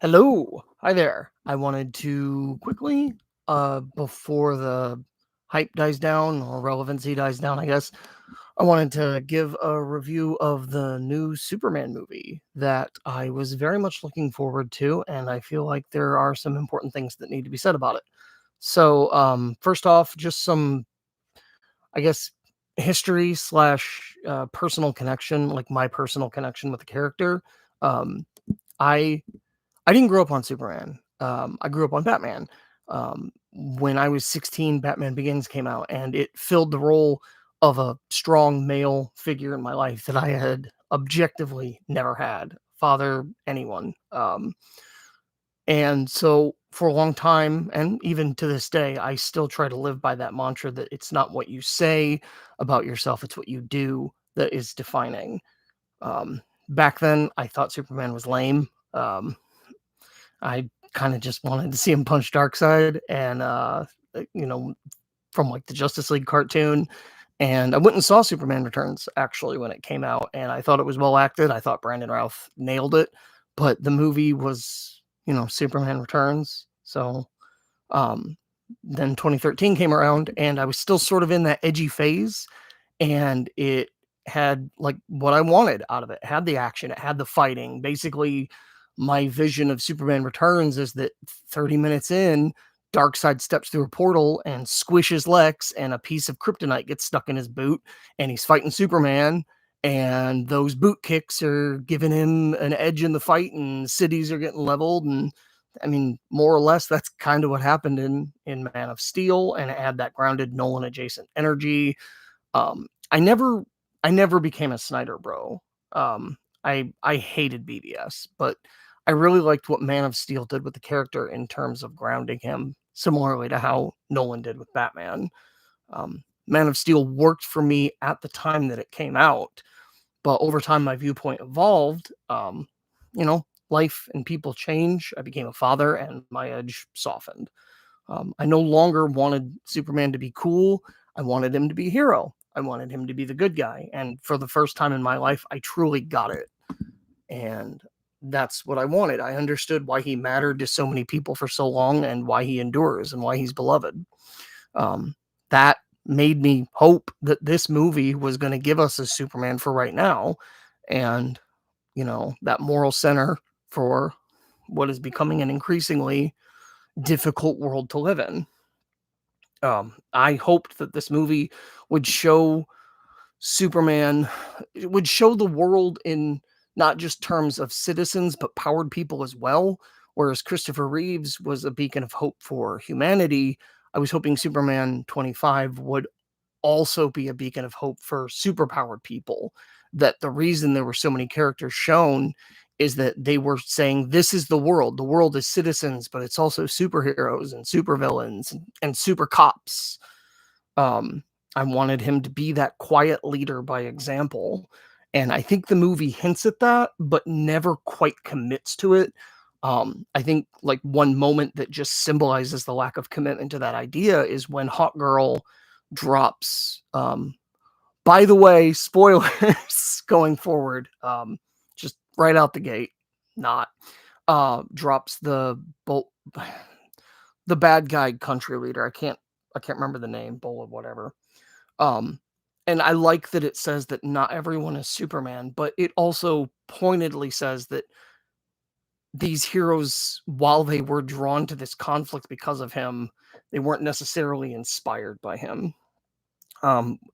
Hello. Hi there. I wanted to quickly, before the hype dies down or relevancy dies down, I guess, I wanted to give a review of the new Superman movie that I was very much looking forward to, and I feel like there are some important things that need to be said about it. So, first off, just some, I guess, history slash personal connection, like my personal connection with the character. Um, I I didn't grow up on Superman. I grew up on Batman. When I was 16, Batman Begins came out, and it filled the role of a strong male figure in my life that I had objectively never had. Father, anyone. And so for a long time, and even to this day, I still try to live by that mantra that it's not what you say about yourself, it's what you do that is defining. Back then, I thought Superman was lame. I kind of just wanted to see him punch Darkseid and you know, from like the Justice League cartoon. And I went and saw Superman Returns actually when it came out, and I thought it was well acted. I thought Brandon Routh nailed it, but the movie was, Superman Returns. So um then 2013 came around and I was still sort of in that edgy phase, and it had like what I wanted out of it. It had the action, it had the fighting. Basically, my vision of Superman Returns is that 30 minutes in, Darkseid steps through a portal and squishes Lex, and a piece of kryptonite gets stuck in his boot, and he's fighting Superman. And those boot kicks are giving him an edge in the fight, and cities are getting leveled. And I mean, more or less, that's kind of what happened in Man of Steel, and it had that grounded Nolan adjacent energy. um, I never I never became a Snyder bro. I hated BBS, but I really liked what Man of Steel did with the character in terms of grounding him, similarly to how Nolan did with Batman. Man of Steel worked for me at the time that it came out, but over time my viewpoint evolved. Life and people change. I became a father, and my edge softened. I no longer wanted Superman to be cool. I wanted him to be a hero. I wanted him to be the good guy. And for the first time in my life, I truly got it. And that's what I wanted. I understood why he mattered to so many people for so long, and why he endures, and why he's beloved. That made me hope that this movie was going to give us a Superman for right now. And, that moral center for what is becoming an increasingly difficult world to live in. I hoped that this movie would show Superman, it would show the world in not just terms of citizens, but powered people as well. Whereas Christopher Reeves was a beacon of hope for humanity, I was hoping Superman 25 would also be a beacon of hope for superpowered people. That the reason there were so many characters shown is that they were saying this is the world. The world is citizens, but it's also superheroes and supervillains and super cops. Um, I wanted him to be that quiet leader by example. And I think the movie hints at that, but never quite commits to it. I think like one moment that just symbolizes the lack of commitment to that idea is when Hawk Girl drops. By the way, spoilers going forward. Just right out the gate, not drops the bad guy country leader. I can't remember the name, Bola, whatever. Um, and I like that it says that not everyone is Superman, but it also pointedly says that these heroes, while they were drawn to this conflict because of him, they weren't necessarily inspired by him.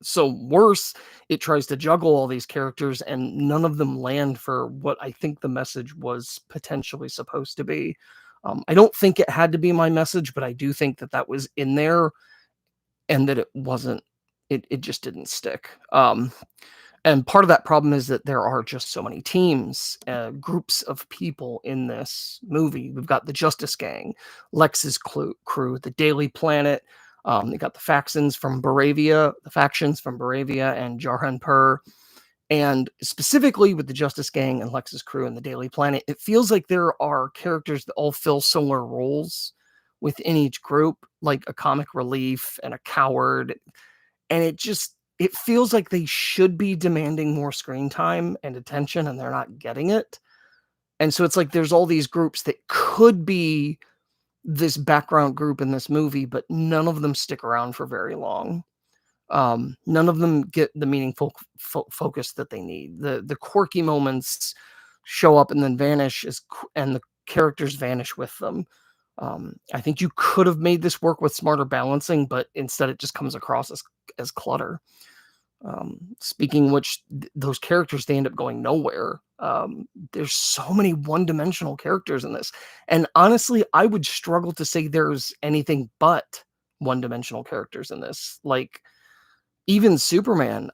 So worse, it tries to juggle all these characters, and none of them land for what I think the message was potentially supposed to be. I don't think it had to be my message, but I do think that that was in there, and that it wasn't. It just didn't stick. And part of that problem is that there are just so many teams, groups of people in this movie. We've got the Justice Gang, Lex's crew, the Daily Planet. They got the factions from Baravia, and Jarhan-Pur. And specifically with the Justice Gang and Lex's crew and the Daily Planet, it feels like there are characters that all fill similar roles within each group, like a comic relief and a coward. And it feels like they should be demanding more screen time and attention, and they're not getting it. And so it's like there's all these groups that could be this background group in this movie, but none of them stick around for very long. None of them get the meaningful focus that they need. The quirky moments show up and then vanish, and the characters vanish with them. I think you could have made this work with smarter balancing, but instead it just comes across as clutter. Speaking which, those characters, they end up going nowhere. There's so many one-dimensional characters in this, and honestly, I would struggle to say there's anything but one-dimensional characters in this. Like, even Superman,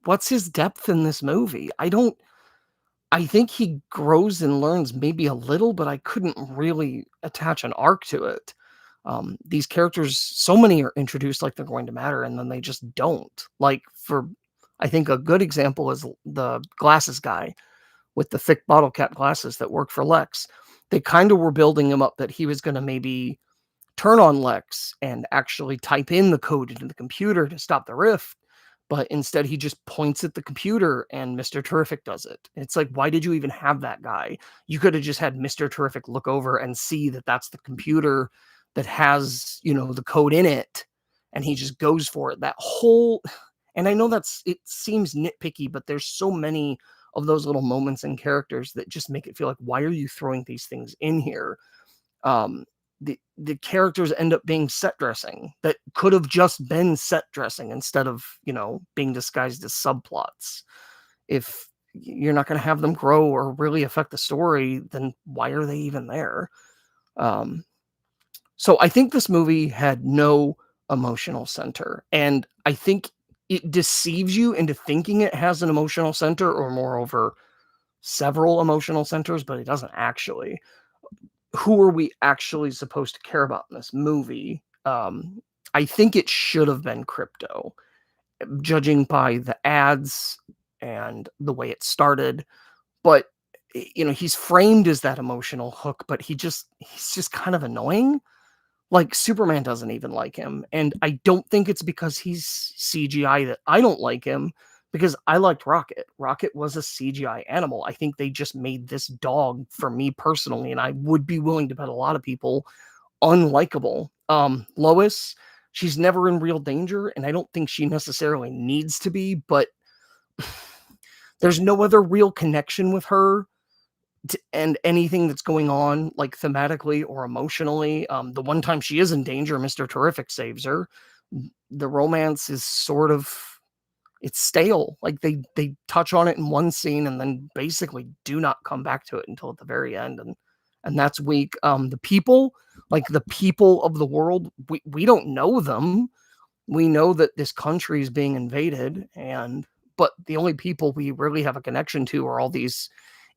what's his depth in this movie? I think he grows and learns maybe a little, but I couldn't really attach an arc to it. These characters, so many are introduced like they're going to matter, and then they just don't. Like, I think a good example is the glasses guy with the thick bottle cap glasses that work for Lex. They kind of were building him up that he was going to maybe turn on Lex and actually type in the code into the computer to stop the rift. But instead, he just points at the computer and Mr. Terrific does it. It's like, why did you even have that guy? You could have just had Mr. Terrific look over and see that that's the computer that has, the code in it. And he just goes for it. That whole, and I know it seems nitpicky, but there's so many of those little moments and characters that just make it feel like, why are you throwing these things in here? The characters end up being set dressing that could have just been set dressing instead of, being disguised as subplots. If you're not going to have them grow or really affect the story, then why are they even there? So I think this movie had no emotional center, and I think it deceives you into thinking it has an emotional center, or moreover, several emotional centers, but it doesn't actually. Who are we actually supposed to care about in this movie? I think it should have been Crypto, judging by the ads and the way it started. But he's framed as that emotional hook, but he's just kind of annoying. Like, Superman doesn't even like him, and I don't think it's because he's CGI that I don't like him, because I liked Rocket. Rocket was a CGI animal. I think they just made this dog, for me personally, and I would be willing to bet a lot of people, unlikable. Lois, she's never in real danger, and I don't think she necessarily needs to be, but there's no other real connection with her and anything that's going on, like, thematically or emotionally. The one time she is in danger, Mr. Terrific saves her. The romance is sort of, it's stale. Like, they touch on it in one scene and then basically do not come back to it until at the very end, and that's weak. The people, like the people of the world, we don't know them. We know that this country is being invaded, but the only people we really have a connection to are all these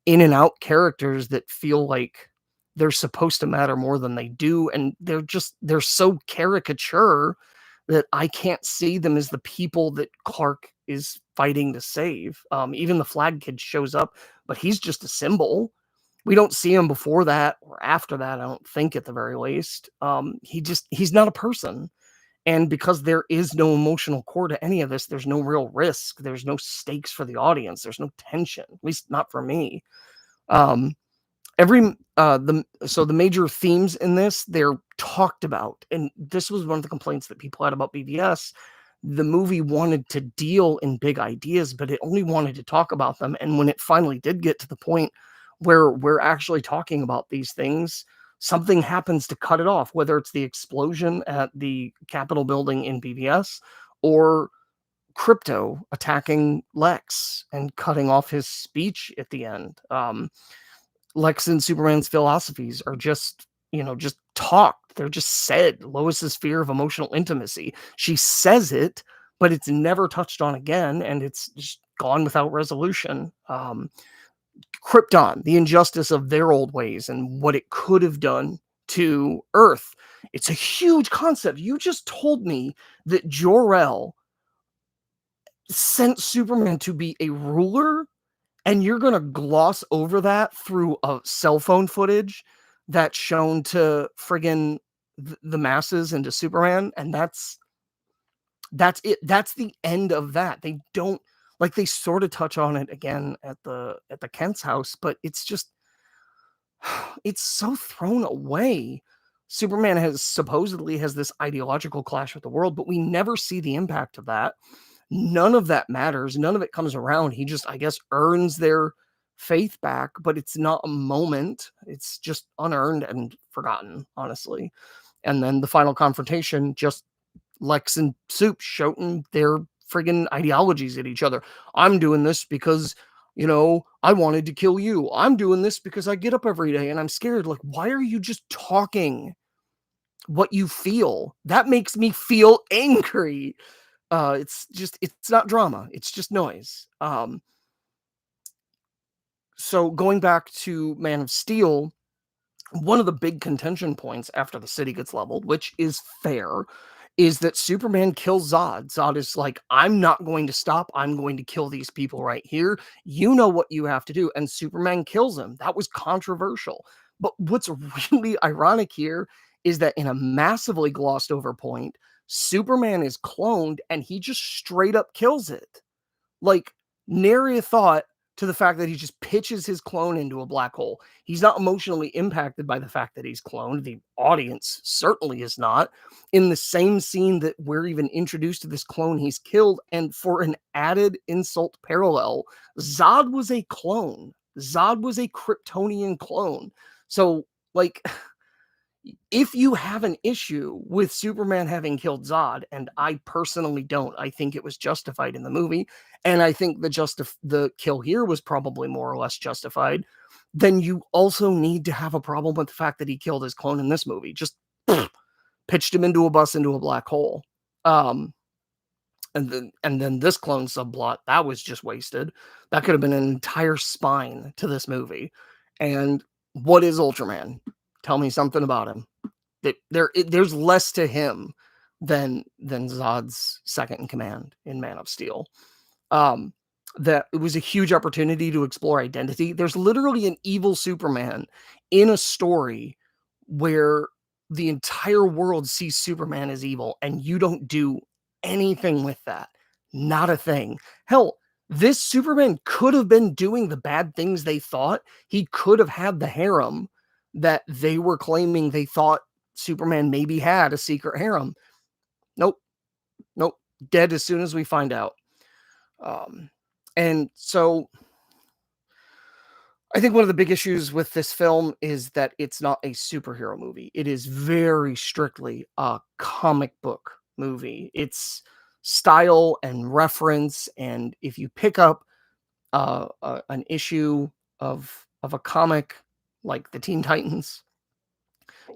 in and out characters that feel like they're supposed to matter more than they do, and they're so caricature that I can't see them as the people that Clark is fighting to save. Even the Flag Kid shows up, but he's just a symbol. We don't see him before that or after that, I don't think, at the very least. He's not a person. And because there is no emotional core to any of this, there's no real risk. There's no stakes for the audience. There's no tension, at least not for me. Um, so the major themes in this, they're talked about, and this was one of the complaints that people had about BVS. The movie wanted to deal in big ideas, but it only wanted to talk about them. And when it finally did get to the point where we're actually talking about these things, something happens to cut it off, whether it's the explosion at the Capitol building in BVS or Crypto attacking Lex and cutting off his speech at the end. Lex and Superman's philosophies are just talked. They're just said. Lois's fear of emotional intimacy, she says it, but it's never touched on again, and it's just gone without resolution. Krypton, the injustice of their old ways and what it could have done to Earth. It's a huge concept. You just told me that Jor-El sent Superman to be a ruler, and you're going to gloss over that through a cell phone footage that's shown to friggin' the masses and to Superman, and that's it. That's the end of that. They sort of touch on it again at the Kent's house, but it's just It's so thrown away. Superman has supposedly has this ideological clash with the world, but we never see the impact of that. None of that matters. None of it comes around. He just, I guess, earns their faith back, but it's not a moment. It's just unearned and forgotten, honestly. And then the final confrontation, just Lex and Soup shouting their friggin' ideologies at each other. I'm doing this because, I wanted to kill you. I'm doing this because I get up every day and I'm scared. Like, why are you just talking what you feel? That makes me feel angry. It's not drama. It's just noise. So going back to Man of Steel, one of the big contention points after the city gets leveled, which is fair, is that Superman kills Zod. Zod is like, I'm not going to stop. I'm going to kill these people right here. You know what you have to do. And Superman kills him. That was controversial. But what's really ironic here is that in a massively glossed over point, Superman is cloned and he just straight up kills it. Like, nary a thought to the fact that he just pitches his clone into a black hole. He's not emotionally impacted by the fact that he's cloned. The audience certainly is not. In the same scene that we're even introduced to this clone, he's killed. And for an added insult parallel, Zod was a clone. Zod was a Kryptonian clone. So, like, if you have an issue with Superman having killed Zod, and I personally don't, I think it was justified in the movie, and I think the kill here was probably more or less justified, then you also need to have a problem with the fact that he killed his clone in this movie. Just pitched him into a bus into a black hole. Um, and then this clone subplot, that was just wasted. That could have been an entire spine to this movie. And what is Ultraman? Tell me something about him. There's less to him than Zod's second in command in Man of Steel. That it was a huge opportunity to explore identity. There's literally an evil Superman in a story where the entire world sees Superman as evil, and you don't do anything with that. Not a thing. Hell, this Superman could have been doing the bad things they thought. He could have had the harem that they were claiming they thought Superman maybe had a secret harem. Nope. Nope. Dead as soon as we find out. And so I think one of the big issues with this film is that it's not a superhero movie. It is very strictly a comic book movie. It's style and reference, and if you pick up an issue of a comic like the Teen Titans,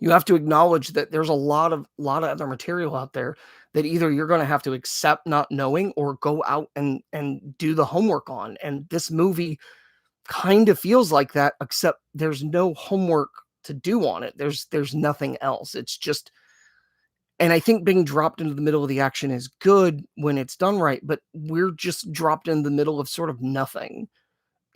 you have to acknowledge that there's a lot of other material out there that either you're going to have to accept not knowing or go out and do the homework on. And this movie kind of feels like that, except there's no homework to do on it. There's nothing else. It's just, and I think being dropped into the middle of the action is good when it's done right, but we're just dropped in the middle of sort of nothing.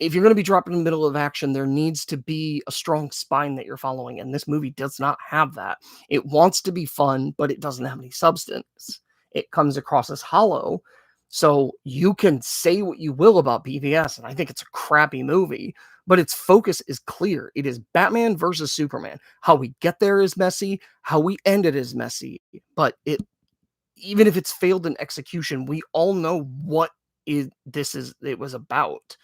If you're going to be dropped in the middle of action, there needs to be a strong spine that you're following, and this movie does not have that. It wants to be fun, but it doesn't have any substance. It comes across as hollow. So you can say what you will about BVS, and I think it's a crappy movie, but its focus is clear. It is Batman versus Superman. How we get there is messy. How we end it is messy. But even if it's failed in execution, we all know what it was about.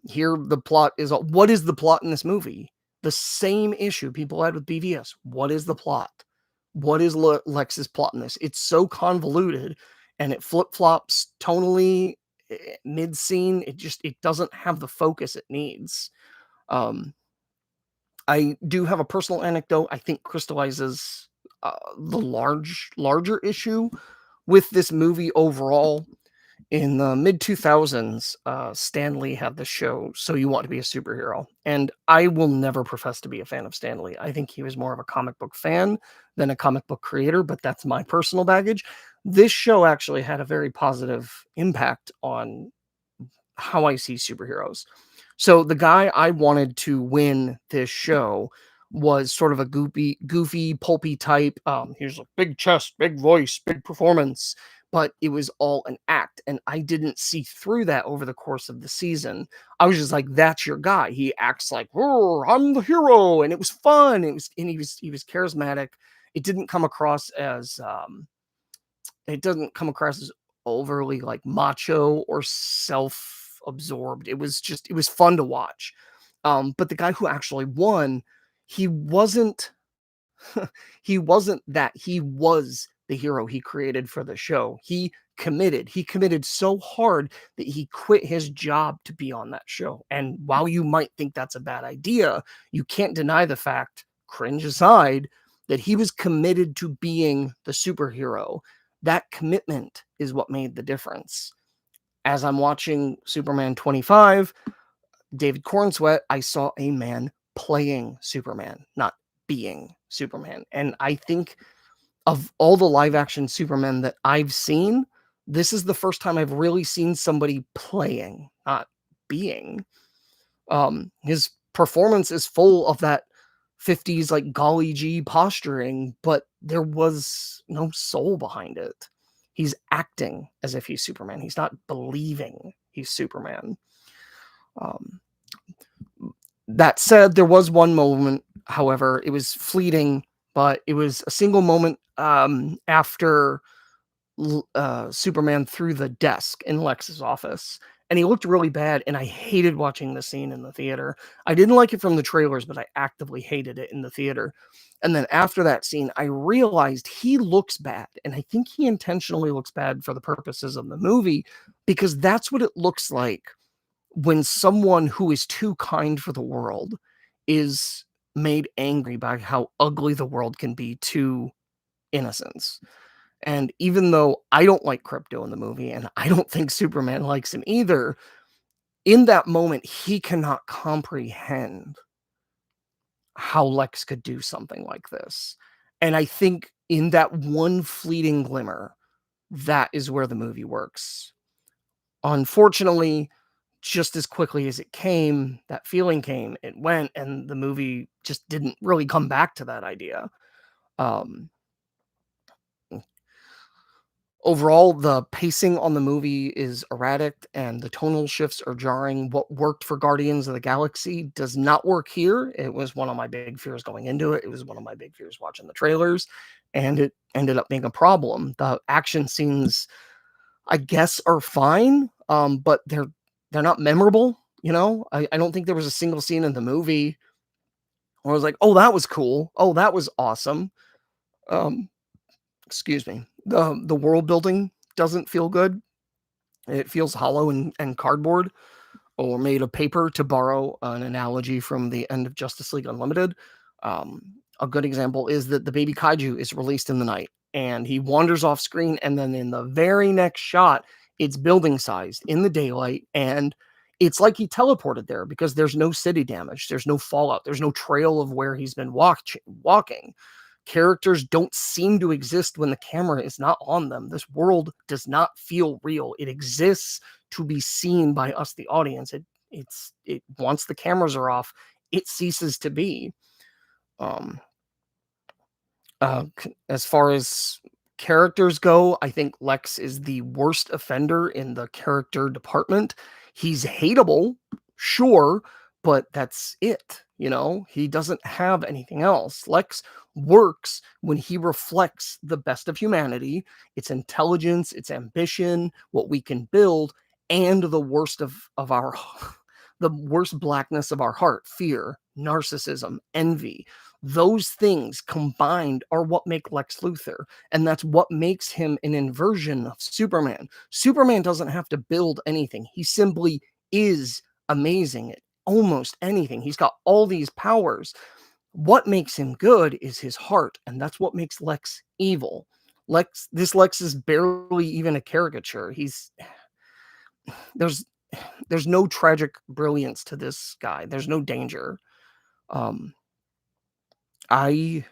Here the plot is what is the plot in this movie? The same issue people had with BVS. What is the plot? What is Lex's plot in this? It's so convoluted and it flip-flops tonally mid-scene. It doesn't have the focus it needs. I do have a personal anecdote I think crystallizes the larger issue with this movie overall. In the mid-2000s, Stan Lee had the show So You Want to Be a Superhero, and I will never profess to be a fan of Stan Lee. I think he was more of a comic book fan than a comic book creator, but that's my personal baggage. This show actually had a very positive impact on how I see superheroes. So the guy I wanted to win this show was sort of a goofy, pulpy type. Here's a big chest, big voice, big performance, but it was all an act, and I didn't see through that over the course of the season. I was just like, "That's your guy. He acts like, "Roar, I'm the hero," and it was fun. He was charismatic. It didn't come across as it doesn't come across as overly like macho or self-absorbed. It was fun to watch. But the guy who actually won, he wasn't he wasn't that. He was the hero he created for the show. He committed. He committed so hard that he quit his job to be on that show. And while you might think that's a bad idea, you can't deny the fact, cringe aside, that he was committed to being the superhero. That commitment is what made the difference. As I'm watching Superman 25, David Cornsweet, I saw a man playing Superman, not being Superman. And I think of all the live action Superman that I've seen, this is the first time I've really seen somebody playing, not being. His performance is full of that 50s like golly gee posturing, but there was no soul behind it. He's acting as if he's Superman. He's not believing he's Superman. Um, that said, there was one moment, however, it was fleeting, but it was a single moment after Superman threw the desk in Lex's office. And he looked really bad, and I hated watching the scene in the theater. I didn't like it from the trailers, but I actively hated it in the theater. And then after that scene, I realized he looks bad. And I think he intentionally looks bad for the purposes of the movie, because that's what it looks like when someone who is too kind for the world is made angry by how ugly the world can be to innocence. And even though I don't like Crypto in the movie, and I don't think Superman likes him either, in that moment, he cannot comprehend how Lex could do something like this. And I think in that one fleeting glimmer, that is where the movie works. Unfortunately, just as quickly as it came, that feeling came, it went, and the movie just didn't really come back to that idea. Um, Overall, the pacing on the movie is erratic and the tonal shifts are jarring. What worked for Guardians of the Galaxy does not work here. It was one of my big fears going into it. It was one of my big fears watching the trailers, and it ended up being a problem. The action scenes, I guess, are fine, but they're not memorable. I don't think there was a single scene in the movie where I was like, "Oh, that was cool. Oh, that was awesome." Um, Excuse me. The world building doesn't feel good. It feels hollow and cardboard or made of paper, to borrow an analogy from the end of Justice League Unlimited. Um, a good example is that the baby kaiju is released in the night and he wanders off screen, and then in the very next shot, it's building sized in the daylight, and it's like he teleported there because there's no city damage, there's no fallout, there's no trail of where he's been walking. Characters don't seem to exist when the camera is not on them. This world does not feel real. It exists to be seen by us, the audience. It once the cameras are off, it ceases to be. Um, as far as characters go, I think Lex is the worst offender in the character department. He's hateable, sure, but that's it. He doesn't have anything else. Lex works when he reflects the best of humanity, its intelligence, its ambition, what we can build, and the worst of our the worst blackness of our heart, fear, narcissism, envy. Those things combined are what make Lex Luthor, and that's what makes him an inversion of Superman. Superman doesn't have to build anything. He simply is amazing at almost anything. He's got all these powers. What makes him good is his heart, and that's what makes Lex evil. Lex is barely even a caricature. There's there's no tragic brilliance to this guy. There's no danger. Um, I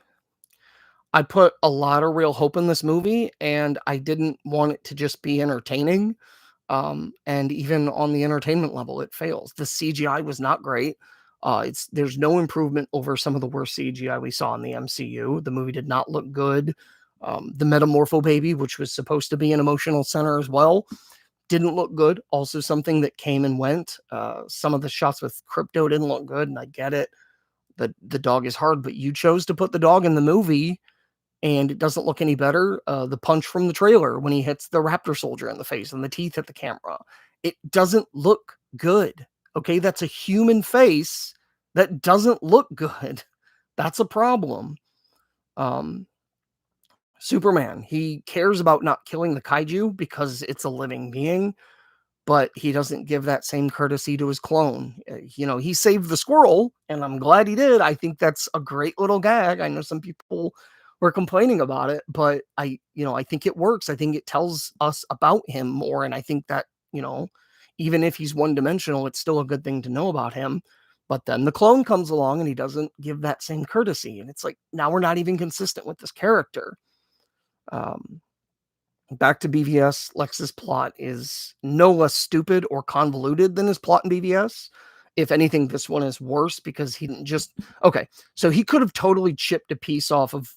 I put a lot of real hope in this movie, and I didn't want it to just be entertaining. And even on the entertainment level, it fails. The CGI was not great. There's no improvement over some of the worst CGI we saw in the MCU. The movie did not look good. The Metamorpho baby, which was supposed to be an emotional center as well, didn't look good. Also, something that came and went. Some of the shots with Crypto didn't look good, and I get it. The dog is hard, but you chose to put the dog in the movie, and it doesn't look any better. The punch from the trailer when he hits the raptor soldier in the face and the teeth hit the camera, it doesn't look good. Okay, that's a human face that doesn't look good. That's a problem. Um, Superman, he cares about not killing the kaiju because it's a living being, but he doesn't give that same courtesy to his clone. He saved the squirrel, and I'm glad he did. I think that's a great little gag. I know some people were complaining about it, but I think it works. I think it tells us about him more, and I think that, even if he's one-dimensional, it's still a good thing to know about him. But then the clone comes along and he doesn't give that same courtesy, and it's like, now we're not even consistent with this character. Um, Back to BVS, Lex's plot is no less stupid or convoluted than his plot in BVS. If anything, this one is worse because he didn't just... Okay, so he could have totally chipped a piece off of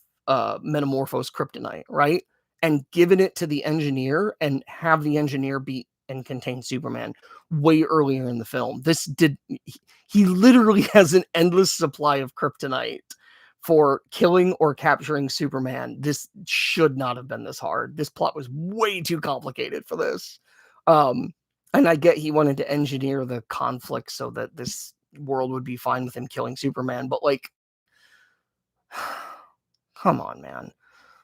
Metamorpho's kryptonite, right? And given it to the engineer and have the engineer beat and contain Superman way earlier in the film. He literally has an endless supply of kryptonite for killing or capturing Superman. This should not have been this hard. This plot was way too complicated for this. And I get he wanted to engineer the conflict so that this world would be fine with him killing Superman, but like, come on, man.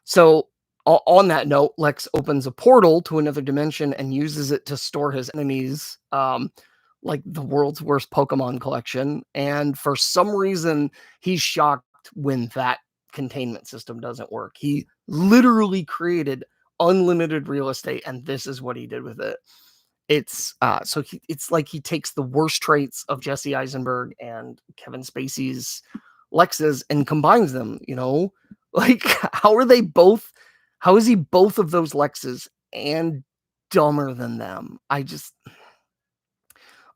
So on that note, Lex opens a portal to another dimension and uses it to store his enemies, like the world's worst Pokemon collection. And for some reason, he's shocked when that containment system doesn't work. He literally created unlimited real estate, and this is what he did with it. It's like he takes the worst traits of Jesse Eisenberg and Kevin Spacey's Lexes and combines them, like how is he both of those Lexes and dumber than them?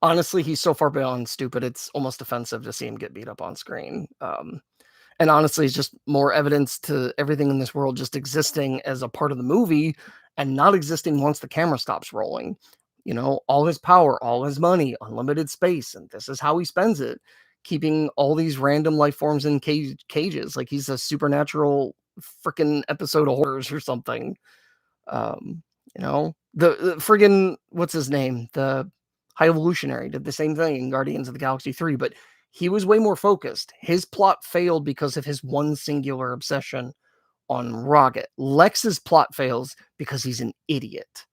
Honestly, he's so far beyond stupid, it's almost offensive to see him get beat up on screen. And honestly, it's just more evidence to everything in this world just existing as a part of the movie and not existing once the camera stops rolling. All his power, all his money, unlimited space, and this is how he spends it, keeping all these random life forms in cages, like he's a supernatural freaking episode of horrors or something. The friggin' what's his name? The High Evolutionary did the same thing in Guardians of the Galaxy 3, but he was way more focused. His plot failed because of his one singular obsession on Rocket. Lex's plot fails because he's an idiot.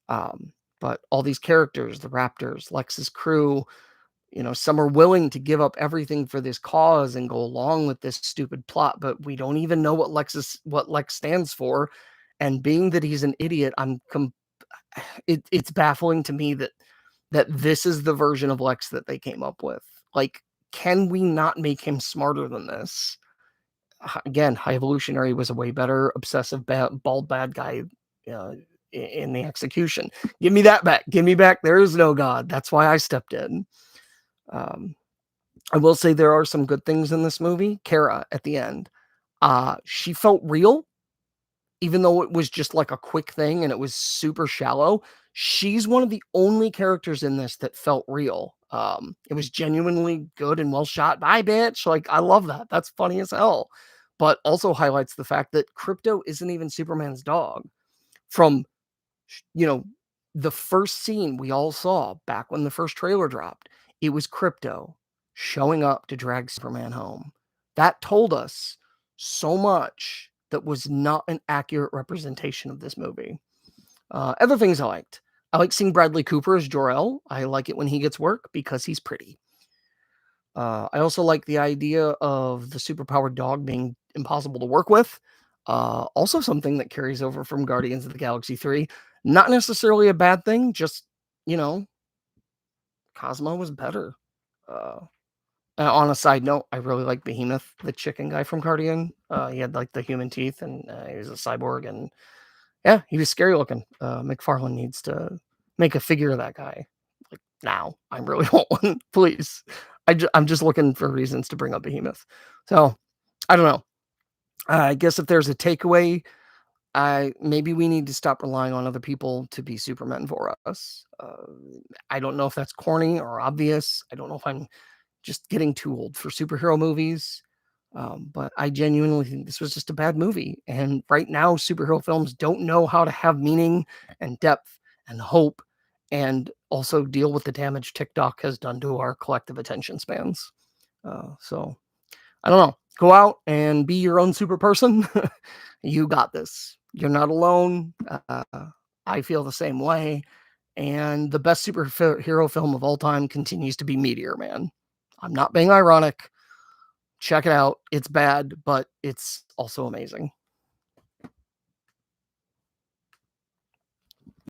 But all these characters, the Raptors, Lex's crew, some are willing to give up everything for this cause and go along with this stupid plot, but we don't even know what Lex stands for. And being that he's an idiot, it's baffling to me that this is the version of Lex that they came up with. Like, can we not make him smarter than this? Again, High Evolutionary was a way better obsessive bald bad guy in the execution. Give me that back. Give me back. There is no God. That's why I stepped in. I will say there are some good things in this movie. Kara at the end, she felt real, even though it was just like a quick thing and it was super shallow. She's one of the only characters in this that felt real. It was genuinely good and well shot. Bye, bitch. Like, I love that. That's funny as hell. But also highlights the fact that Crypto isn't even Superman's dog. From, the first scene we all saw back when the first trailer dropped, it was Crypto showing up to drag Superman home. That told us so much that was not an accurate representation of this movie. Other things I liked. I like seeing Bradley Cooper as Jor-El. I like it when he gets work because he's pretty. I also like the idea of the superpowered dog being impossible to work with. Also something that carries over from Guardians of the Galaxy 3. Not necessarily a bad thing, just, Cosmo was better. On a side note, I really like Behemoth, the chicken guy from Guardian. He had like the human teeth and he was a cyborg, and yeah, he was scary looking. McFarlane needs to make a figure of that guy. Like, now. I really want one, please. I'm just looking for reasons to bring up Behemoth. So, I don't know. I guess if there's a takeaway, I maybe we need to stop relying on other people to be Supermen for us. I don't know if that's corny or obvious. I don't know if I'm just getting too old for superhero movies. But I genuinely think this was just a bad movie. And right now, superhero films don't know how to have meaning and depth and hope and also deal with the damage TikTok has done to our collective attention spans. So I don't know. Go out and be your own super person. You got this. You're not alone. I feel the same way. And the best superhero film of all time continues to be Meteor Man. I'm not being ironic. Check it out. It's bad, but it's also amazing.